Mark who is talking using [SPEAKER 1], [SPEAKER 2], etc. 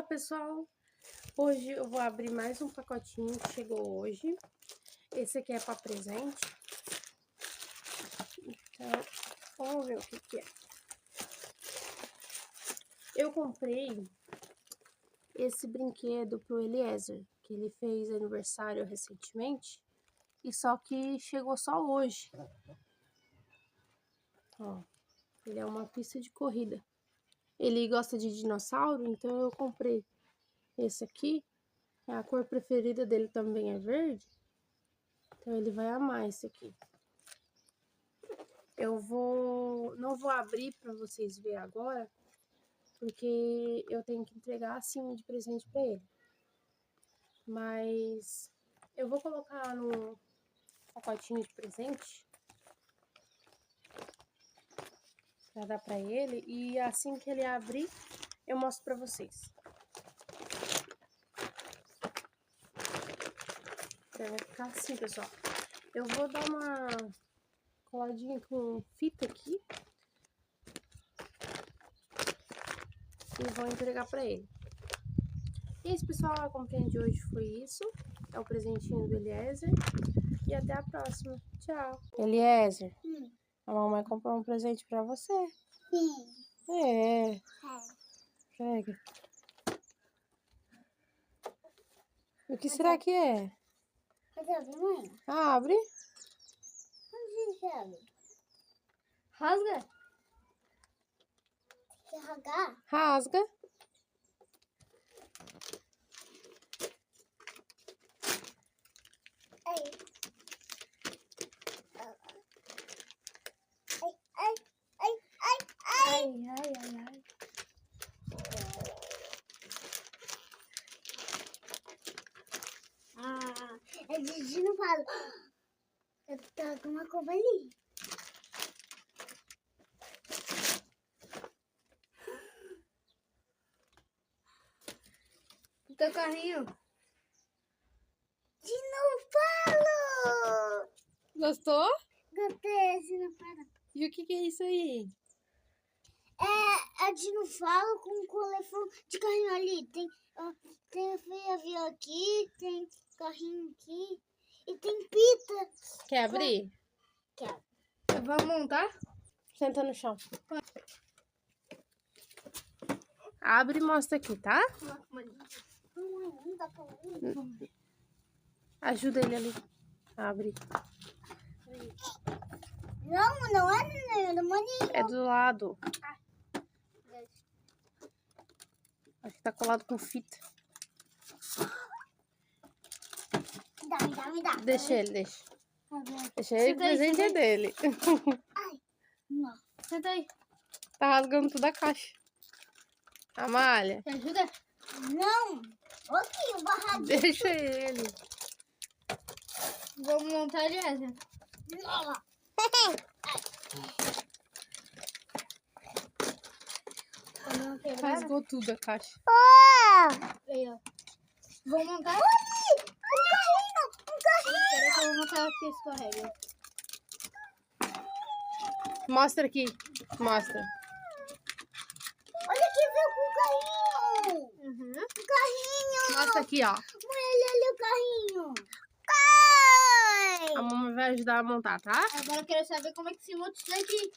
[SPEAKER 1] Fala, pessoal! Hoje eu vou abrir mais um pacotinho que chegou hoje. Esse aqui é para presente. Então, vamos ver o que é. Eu comprei esse brinquedo pro Eliezer, que ele fez aniversário recentemente. E só que chegou só hoje. Ó, ele é uma pista de corrida. Ele gosta de dinossauro, então eu comprei esse aqui. A cor preferida dele também é verde. Então ele vai amar esse aqui. Não vou abrir para vocês verem agora, porque eu tenho que entregar assim de presente para ele. Mas eu vou colocar no pacotinho de presente para dar para ele, e assim que ele abrir, eu mostro para vocês. Então, vai ficar assim, pessoal. Eu vou dar uma coladinha com fita aqui e vou entregar para ele. E é isso, pessoal, a comprinha de hoje foi isso. É o presentinho do Eliezer. E até a próxima. Tchau. Eliezer, a mamãe comprou um presente para você.
[SPEAKER 2] Sim.
[SPEAKER 1] É. Pega. O que será que é?
[SPEAKER 2] Pode abrir, mãe?
[SPEAKER 1] Abre.
[SPEAKER 2] Onde você abre?
[SPEAKER 3] Rasga?
[SPEAKER 2] Quer rasgar?
[SPEAKER 1] Rasga.
[SPEAKER 2] Ai. Ai, ai, ai, ai, ai.
[SPEAKER 3] Ai.
[SPEAKER 2] Ah, é de não falo. Eu tô com uma cova ali.
[SPEAKER 3] O teu carrinho.
[SPEAKER 2] De não falo.
[SPEAKER 1] Gostou?
[SPEAKER 2] Gostei, de não falo.
[SPEAKER 1] E o que é isso aí?
[SPEAKER 2] É de não falo com um colefão de carrinho ali. Tem avião aqui, tem carrinho aqui e tem pita.
[SPEAKER 1] Quer abrir?
[SPEAKER 2] Quero.
[SPEAKER 3] Vamos montar?
[SPEAKER 1] Senta no chão. Abre e mostra aqui, tá?
[SPEAKER 2] Não dá pra abrir.
[SPEAKER 1] Ajuda ele ali. Abre.
[SPEAKER 2] Não é do maninho.
[SPEAKER 1] É do lado. Acho que tá colado com fita.
[SPEAKER 2] Me dá.
[SPEAKER 1] Deixa ele, deixa. Deixa ele, o
[SPEAKER 3] Senta aí,
[SPEAKER 1] presente
[SPEAKER 3] senta
[SPEAKER 1] é
[SPEAKER 3] aí.
[SPEAKER 1] dele.
[SPEAKER 2] Não.
[SPEAKER 3] Senta aí.
[SPEAKER 1] Tá rasgando toda a caixa. Amália,
[SPEAKER 3] Me ajuda?
[SPEAKER 2] Não. Aqui, o barradinho.
[SPEAKER 1] deixa ele.
[SPEAKER 3] Vamos montar, Eliezer?
[SPEAKER 1] Rasgou tudo a caixa.
[SPEAKER 3] Aí, ó. Vamos montar?
[SPEAKER 2] Um carrinho.
[SPEAKER 3] Espera que eu vou montar aqui esse carrega.
[SPEAKER 1] Mostra aqui. Mostra.
[SPEAKER 2] Olha que veio com o carrinho.
[SPEAKER 3] Uhum.
[SPEAKER 2] Um carrinho.
[SPEAKER 1] Mostra aqui, ó.
[SPEAKER 2] Olha o carrinho.
[SPEAKER 1] A mamãe vai ajudar a montar, tá?
[SPEAKER 3] Agora eu quero saber como é que se monta isso daqui.